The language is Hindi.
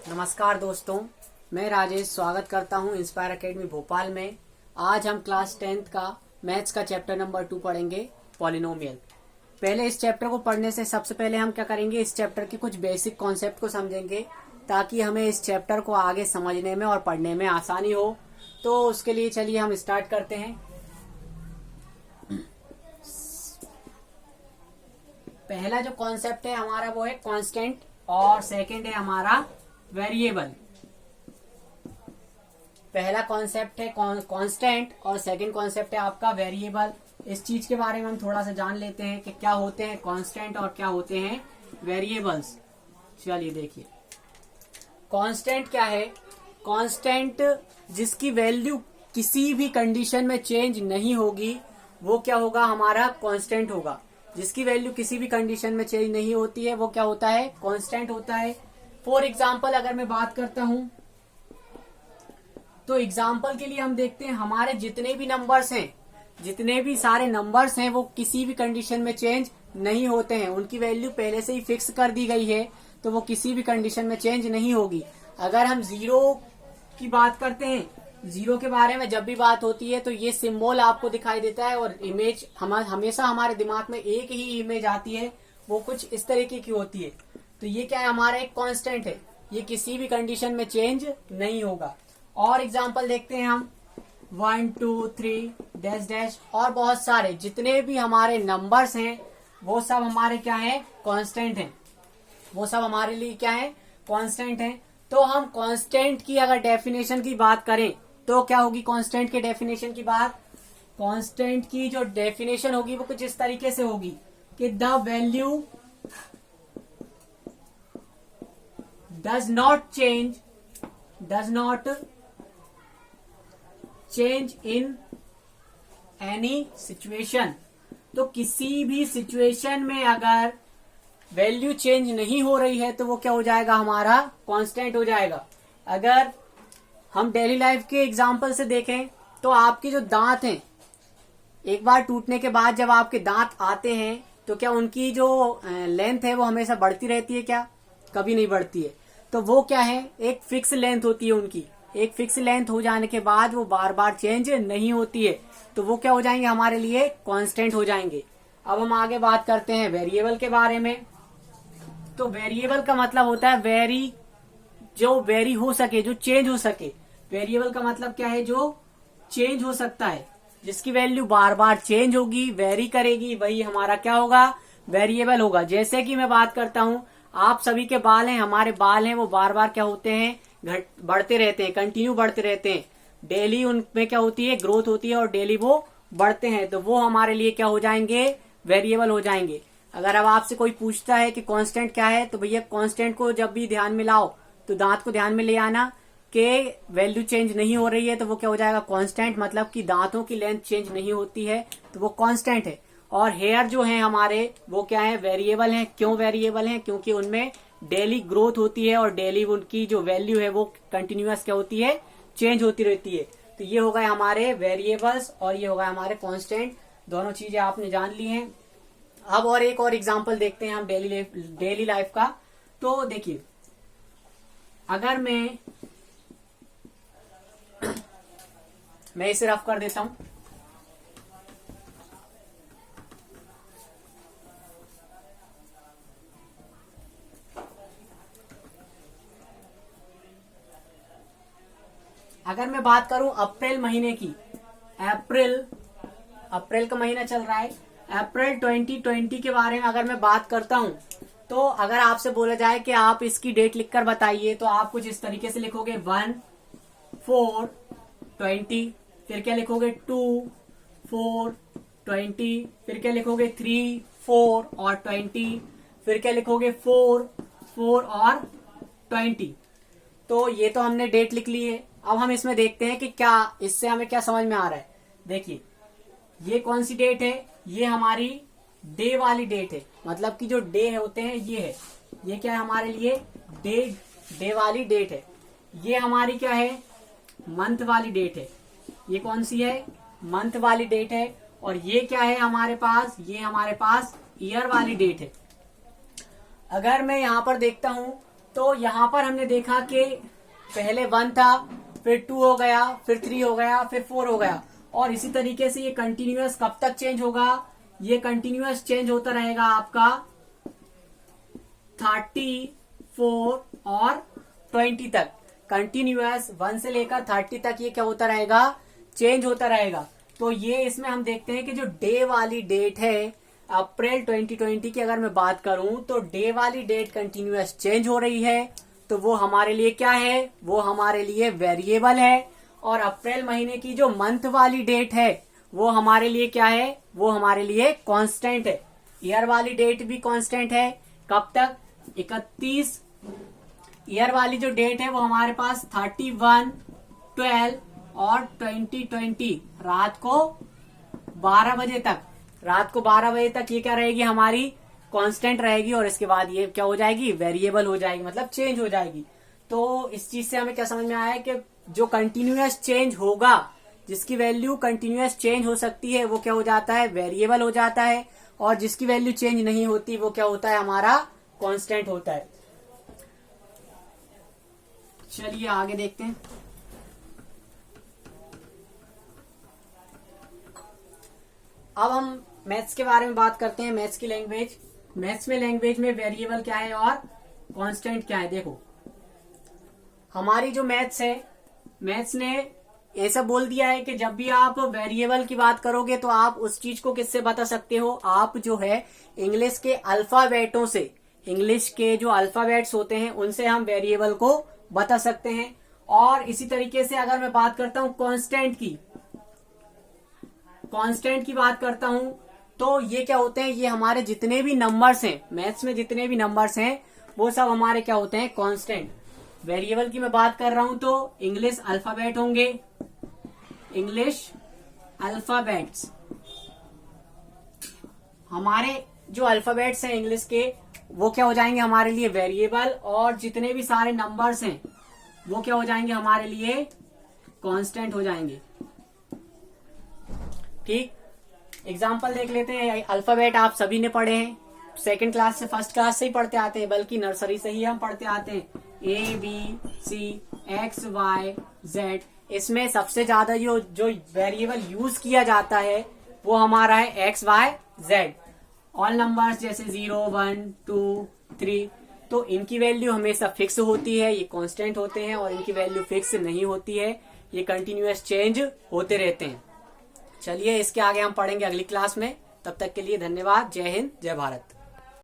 नमस्कार दोस्तों, मैं राजेश स्वागत करता हूं इंस्पायर एकेडमी भोपाल में। आज हम क्लास 10th का मैथ्स का चैप्टर नंबर 2 पढ़ेंगे, पॉलिनोमियल। पहले इस चैप्टर को पढ़ने से सबसे पहले हम क्या करेंगे, इस चैप्टर के कुछ बेसिक कॉन्सेप्ट को समझेंगे ताकि हमें इस चैप्टर को आगे समझने में और पढ़ने में आसानी हो। तो उसके लिए चलिए हम स्टार्ट करते हैं। पहला जो कॉन्सेप्ट है हमारा वो है कांस्टेंट और सेकंड है हमारा वेरिएबल। पहला कॉन्सेप्ट है कांस्टेंट और सेकंड कॉन्सेप्ट है आपका वेरिएबल। इस चीज के बारे में हम थोड़ा सा जान लेते हैं कि क्या होते हैं कांस्टेंट और क्या होते हैं वेरिएबल्स। चलिए देखिए, कांस्टेंट क्या है। कांस्टेंट जिसकी वैल्यू किसी भी कंडीशन में चेंज नहीं होगी वो क्या होगा, हमारा कांस्टेंट होगा। जिसकी वैल्यू किसी भी कंडीशन में चेंज नहीं होती है वो क्या होता है, कांस्टेंट होता है। फॉर एग्जाम्पल अगर मैं बात करता हूं तो एग्जाम्पल के लिए हम देखते हैं हमारे जितने भी नंबर्स हैं, जितने भी सारे नंबर्स हैं वो किसी भी कंडीशन में चेंज नहीं होते हैं। उनकी वैल्यू पहले से ही फिक्स कर दी गई है तो वो किसी भी कंडीशन में चेंज नहीं होगी। अगर हम जीरो की बात करते हैं, जीरो के बारे में जब भी बात होती है तो ये सिंबल आपको दिखाई देता है और इमेज हमेशा हमारे दिमाग में एक ही इमेज आती है, वो कुछ इस तरीके की होती है। तो ये क्या है, हमारा एक कांस्टेंट है, ये किसी भी कंडीशन में चेंज नहीं होगा। और एग्जांपल देखते हैं हम 1 2 3 डैश डैश और बहुत सारे जितने भी हमारे नंबर्स हैं वो सब हमारे क्या है, कांस्टेंट हैं। वो सब हमारे लिए क्या है, कांस्टेंट हैं। तो हम कांस्टेंट की अगर डेफिनेशन की बात करें तो क्या होगी, कांस्टेंट के डेफिनेशन की बात, कांस्टेंट की जो डेफिनेशन होगी वो कुछ इस तरीके से होगी कि the value does not change in any situation। तो किसी भी सिचुएशन में अगर वैल्यू चेंज नहीं हो रही है तो वो क्या हो जाएगा, हमारा कांस्टेंट हो जाएगा। अगर हम डेली लाइफ के एग्जांपल से देखें तो आपके जो दांत हैं, एक बार टूटने के बाद जब आपके दांत आते हैं तो क्या उनकी जो लेंथ है वो हमेशा बढ़ती रहती है क्या, कभी नहीं बढ़ती है। तो वो क्या है, एक फिक्स लेंथ होती है उनकी। एक फिक्स लेंथ हो जाने के बाद वो बार बार चेंज नहीं होती है तो वो क्या हो जाएंगे, हमारे लिए कांस्टेंट हो जाएंगे। अब हम आगे बात करते हैं वेरिएबल के बारे में। तो वेरिएबल का मतलब होता है वेरी, जो वेरी हो सके, जो चेंज हो सके। वेरिएबल का मतलब क्या है, जो चेंज हो सकता है, जिसकी वैल्यू बार बार चेंज होगी, वेरी करेगी, वही हमारा क्या होगा, वेरिएबल होगा। जैसे कि मैं बात करता हूं, आप सभी के बाल हैं, हमारे बाल हैं, वो बार बार क्या होते हैं, बढ़ते रहते हैं, कंटिन्यू बढ़ते रहते हैं। डेली उनमें क्या होती है, ग्रोथ होती है और डेली वो बढ़ते हैं। तो वो हमारे लिए क्या हो जाएंगे, वेरिएबल हो जाएंगे। अगर अब आपसे कोई पूछता है कि कांस्टेंट क्या है तो भैया कांस्टेंट को जब भी ध्यान में लाओ तो दांत को ध्यान में ले आना कि वैल्यू चेंज नहीं हो रही है तो वो क्या हो जाएगा, कांस्टेंट। मतलब कि दांतों की लेंथ चेंज नहीं होती है तो वो कांस्टेंट है। और हेयर जो है हमारे वो क्या है, वेरिएबल हैं। क्यों वेरिएबल हैं, क्योंकि उनमें डेली ग्रोथ होती है और डेली उनकी जो वैल्यू है वो कंटिन्यूअस क्या होती है, चेंज होती रहती है। तो ये हो गए हमारे वेरिएबल्स और ये हो गए हमारे कांस्टेंट। दोनों चीजें आपने जान ली हैं। अब और एक और एग्जांपल देखते हैं हम डेली लाइफ का। तो देखिए, अगर मैं इसे रफ कर देता हूं। अगर मैं बात करूं अप्रैल महीने की, अप्रैल का महीना चल रहा है, अप्रैल 2020 के बारे में अगर मैं बात करता हूं तो अगर आपसे बोला जाए कि आप इसकी डेट लिखकर बताइए तो आप कुछ इस तरीके से लिखोगे 1 4 20, फिर क्या लिखोगे 2 4 20, फिर क्या लिखोगे 3 4 और 20, फिर क्या लिखोगे 4 4 और 20। तो ये तो हमने डेट लिख ली है। अब हम इसमें देखते हैं कि क्या इससे हमें क्या समझ में आ रहा है। देखिए, ये कौन सी डेट है, ये हमारी डे वाली डेट है। मतलब कि जो डे होते हैं ये है, ये क्या है हमारे लिए, डे वाली डेट है। ये हमारी क्या है, मंथ वाली डेट है। ये कौन सी है, मंथ वाली डेट है। और ये क्या है हमारे पास, ये हमारे पास ईयर वाली डेट है। अगर मैं यहाँ पर देखता हूं तो यहाँ पर हमने देखा कि पहले 1 था, फिर 2 हो गया, फिर 3 हो गया, फिर 4 हो गया, और इसी तरीके से ये कंटिन्यूअस कब तक चेंज होगा? ये कंटिन्यूअस चेंज होता रहेगा आपका 34 और 20 तक। कंटिन्यूअस 1 से लेकर 30 तक ये क्या होता रहेगा? चेंज होता रहेगा। तो ये इसमें हम देखते हैं कि जो डे वाली डेट है अप्रैल 2020 की अगर मैं बात करूं तो डे वाली डेट कंटिन्यूअस चेंज हो रही है, तो वो हमारे लिए क्या है? वो हमारे लिए वेरिएबल है। और अप्रैल महीने की जो मंथ वाली डेट है वो हमारे लिए क्या है? वो हमारे लिए कांस्टेंट है। ईयर वाली डेट भी कांस्टेंट है। कब तक? 31। ईयर वाली जो डेट है वो हमारे पास 31, 12 और 2020 रात को 12 बजे तक। रात को 12 बजे तक ये क्या रहेगी? हमारी कांस्टेंट रहेगी, और इसके बाद ये क्या हो जाएगी? वेरिएबल हो जाएगी, मतलब चेंज हो जाएगी। तो इस चीज से हमें क्या समझ में आया कि जो कंटिन्यूअस चेंज होगा, जिसकी वैल्यू कंटिन्यूअस चेंज हो सकती है, वो क्या हो जाता है? वेरिएबल हो जाता है। और जिसकी वैल्यू चेंज नहीं होती वो क्या होता है? हमारा कांस्टेंट होता है। चलिए आगे देखते हैं। अब हम मैथ्स के बारे में बात करते हैं। मैथ्स की लैंग्वेज, मैथ्स में लैंग्वेज में वेरिएबल क्या है और कांस्टेंट क्या है। देखो हमारी जो मैथ्स है, मैथ्स ने ऐसा बोल दिया है कि जब भी आप वेरिएबल की बात करोगे तो आप उस चीज को किससे बता सकते हो? आप जो है इंग्लिश के अल्फाबेटों से, इंग्लिश के जो अल्फाबेट्स होते हैं उनसे हम वेरिएबल को बता सकते हैं। और इसी तरीके से अगर मैं बात करता हूं कांस्टेंट की बात करता हूं तो ये क्या होते हैं? ये हमारे जितने भी नंबर्स हैं, मैथ्स में जितने भी नंबर्स हैं वो सब हमारे क्या होते हैं? कांस्टेंट। वेरिएबल की मैं बात कर रहा हूं तो इंग्लिश अल्फाबेट होंगे, इंग्लिश अल्फाबेट्स। हमारे जो अल्फाबेट्स हैं इंग्लिश के वो क्या हो जाएंगे हमारे लिए? वेरिएबल। और जितने भी सारे नंबर्स हैं वो क्या हो जाएंगे हमारे लिए? कांस्टेंट हो जाएंगे। ठीक, एग्जाम्पल देख लेते हैं। अल्फाबेट आप सभी ने पढ़े हैं, सेकंड क्लास से फर्स्ट क्लास से ही पढ़ते आते हैं, बल्कि नर्सरी से ही हम पढ़ते आते हैं। ABC, XY Z। इसमें सबसे ज्यादा जो वेरिएबल यूज किया जाता है वो हमारा है XYZ। ऑल नंबर्स जैसे 0, 1, 2, 3, तो इनकी वैल्यू हमेशा फिक्स होती है, ये कांस्टेंट होते हैं। और इनकी वैल्यू फिक्स नहीं होती है, ये कंटिन्यूअस चेंज होते रहते हैं। चलिए इसके आगे हम पढ़ेंगे अगली क्लास में। तब तक के लिए धन्यवाद। जय हिंद, जय भारत।